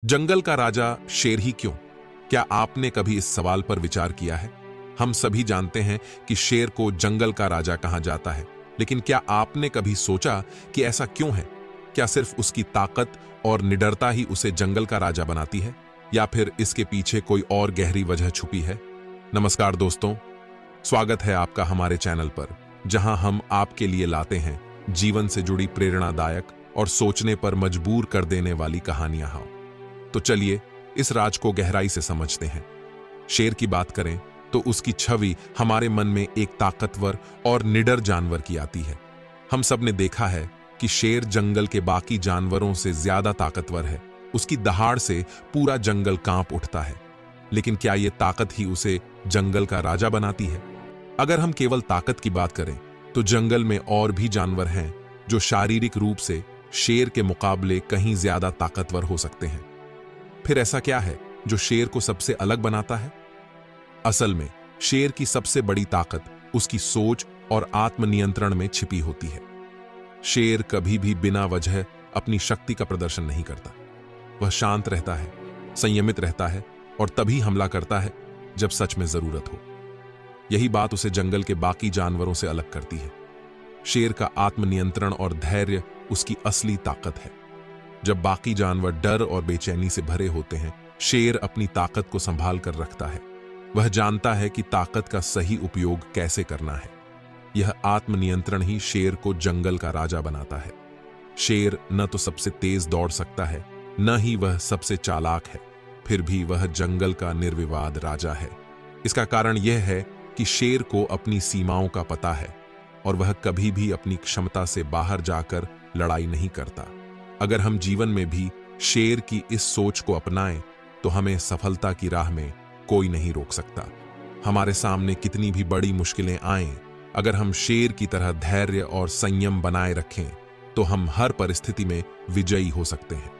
जंगल का राजा शेर ही क्यों? क्या आपने कभी इस सवाल पर विचार किया है? हम सभी जानते हैं कि शेर को जंगल का राजा कहा जाता है, लेकिन क्या आपने कभी सोचा कि ऐसा क्यों है? क्या सिर्फ उसकी ताकत और निडरता ही उसे जंगल का राजा बनाती है, या फिर इसके पीछे कोई और गहरी वजह छुपी है? नमस्कार दोस्तों, स्वागत है आपका हमारे चैनल पर, जहां हम आपके लिए लाते हैं जीवन से जुड़ी प्रेरणादायक और सोचने पर मजबूर कर देने वाली कहानियां। तो चलिए इस राज को गहराई से समझते हैं। शेर की बात करें तो उसकी छवि हमारे मन में एक ताकतवर और निडर जानवर की आती है। हम सब ने देखा है कि शेर जंगल के बाकी जानवरों से ज्यादा ताकतवर है। उसकी दहाड़ से पूरा जंगल कांप उठता है। लेकिन क्या यह ताकत ही उसे जंगल का राजा बनाती है? अगर हम केवल ताकत की बात करें तो जंगल में और भी जानवर हैं जो शारीरिक रूप से शेर के मुकाबले कहीं ज्यादा ताकतवर हो सकते हैं। फिर ऐसा क्या है जो शेर को सबसे अलग बनाता है? असल में शेर की सबसे बड़ी ताकत उसकी सोच और आत्मनियंत्रण में छिपी होती है। शेर कभी भी बिना वजह अपनी शक्ति का प्रदर्शन नहीं करता। वह शांत रहता है, संयमित रहता है और तभी हमला करता है जब सच में जरूरत हो। यही बात उसे जंगल के बाकी जानवरों से अलग करती है। शेर का आत्मनियंत्रण और धैर्य उसकी असली ताकत है। जब बाकी जानवर डर और बेचैनी से भरे होते हैं, शेर अपनी ताकत को संभाल कर रखता है। वह जानता है कि ताकत का सही उपयोग कैसे करना है। यह आत्मनियंत्रण ही शेर को जंगल का राजा बनाता है। शेर न तो सबसे तेज दौड़ सकता है, न ही वह सबसे चालाक है, फिर भी वह जंगल का निर्विवाद राजा है। इसका कारण यह है कि शेर को अपनी सीमाओं का पता है और वह कभी भी अपनी क्षमता से बाहर जाकर लड़ाई नहीं करता। अगर हम जीवन में भी शेर की इस सोच को अपनाएं तो हमें सफलता की राह में कोई नहीं रोक सकता। हमारे सामने कितनी भी बड़ी मुश्किलें आएं, अगर हम शेर की तरह धैर्य और संयम बनाए रखें तो हम हर परिस्थिति में विजयी हो सकते हैं।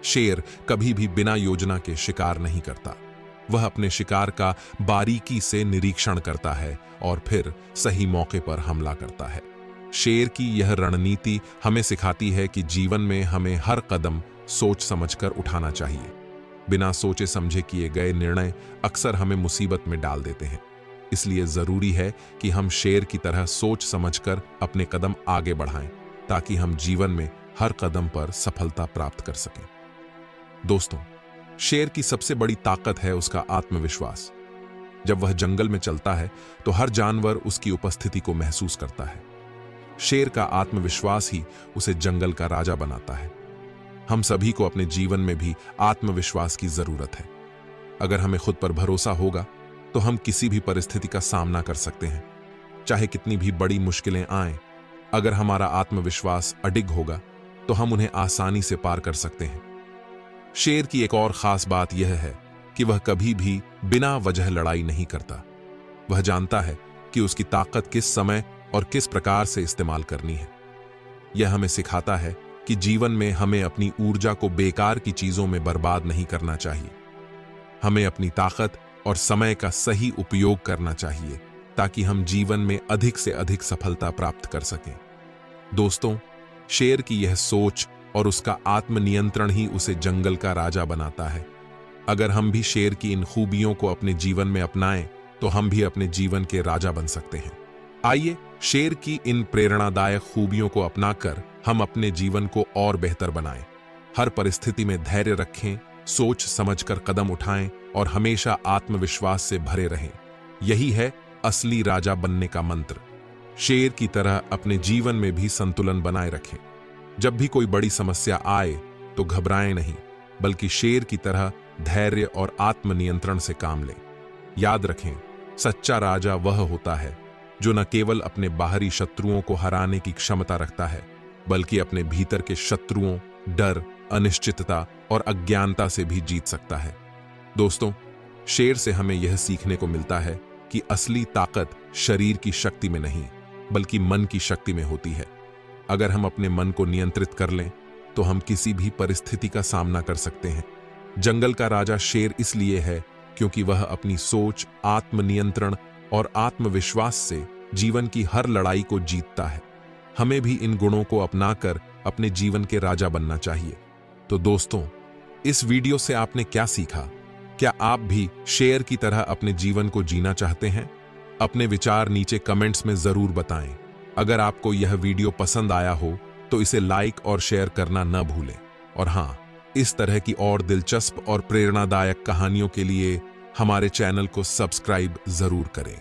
शेर कभी भी बिना योजना के शिकार नहीं करता। वह अपने शिकार का बारीकी से निरीक्षण करता है और फिर सही मौके पर हमला करता है। शेर की यह रणनीति हमें सिखाती है कि जीवन में हमें हर कदम सोच समझकर उठाना चाहिए। बिना सोचे समझे किए गए निर्णय अक्सर हमें मुसीबत में डाल देते हैं। इसलिए जरूरी है कि हम शेर की तरह सोच समझकर अपने कदम आगे बढ़ाएं, ताकि हम जीवन में हर कदम पर सफलता प्राप्त कर सकें। दोस्तों, शेर की सबसे बड़ी ताकत है उसका आत्मविश्वास। जब वह जंगल में चलता है तो हर जानवर उसकी उपस्थिति को महसूस करता है। शेर का आत्मविश्वास ही उसे जंगल का राजा बनाता है। हम सभी को अपने जीवन में भी आत्मविश्वास की जरूरत है। अगर हमें खुद पर भरोसा होगा तो हम किसी भी परिस्थिति का सामना कर सकते हैं, चाहे कितनी भी बड़ी मुश्किलें आएं। अगर हमारा आत्मविश्वास अडिग होगा तो हम उन्हें आसानी से पार कर सकते हैं। शेर की एक और खास बात यह है कि वह कभी भी बिना वजह लड़ाई नहीं करता। वह जानता है कि उसकी ताकत किस समय और किस प्रकार से इस्तेमाल करनी है। यह हमें सिखाता है कि जीवन में हमें अपनी ऊर्जा को बेकार की चीजों में बर्बाद नहीं करना चाहिए। हमें अपनी ताकत और समय का सही उपयोग करना चाहिए, ताकि हम जीवन में अधिक से अधिक सफलता प्राप्त कर सकें। दोस्तों, शेर की यह सोच और उसका आत्मनियंत्रण ही उसे जंगल का राजा बनाता है। अगर हम भी शेर की इन खूबियों को अपने जीवन में अपनाएं तो हम भी अपने जीवन के राजा बन सकते हैं। आइए शेर की इन प्रेरणादायक खूबियों को अपनाकर हम अपने जीवन को और बेहतर बनाएं। हर परिस्थिति में धैर्य रखें, सोच समझकर कदम उठाएं और हमेशा आत्मविश्वास से भरे रहें। यही है असली राजा बनने का मंत्र। शेर की तरह अपने जीवन में भी संतुलन बनाए रखें। जब भी कोई बड़ी समस्या आए तो घबराएं नहीं, बल्कि शेर की तरह धैर्य और आत्मनियंत्रण से काम लें। याद रखें, सच्चा राजा वह होता है जो न केवल अपने बाहरी शत्रुओं को हराने की क्षमता रखता है, बल्कि अपने भीतर के शत्रुओं, डर, अनिश्चितता और अज्ञानता से भी जीत सकता है। दोस्तों, शेर से हमें यह सीखने को मिलता है कि असली ताकत शरीर की शक्ति में नहीं, बल्कि मन की शक्ति में होती है। अगर हम अपने मन को नियंत्रित कर लें तो हम किसी भी परिस्थिति का सामना कर सकते हैं। जंगल का राजा शेर इसलिए है क्योंकि वह अपनी सोच, आत्मनियंत्रण और आत्मविश्वास से जीवन की हर लड़ाई को जीतता है। हमें भी इन गुणों को अपनाकर अपने जीवन के राजा बनना चाहिए। तो दोस्तों, इस वीडियो से आपने क्या सीखा? क्या आप भी शेर की तरह अपने जीवन को जीना चाहते हैं? अपने विचार नीचे कमेंट्स में जरूर बताएं। अगर आपको यह वीडियो पसंद आया हो तो इसे लाइक और शेयर करना न भूलें। और हाँ, इस तरह की और दिलचस्प और प्रेरणादायक कहानियों के लिए हमारे चैनल को सब्सक्राइब जरूर करें।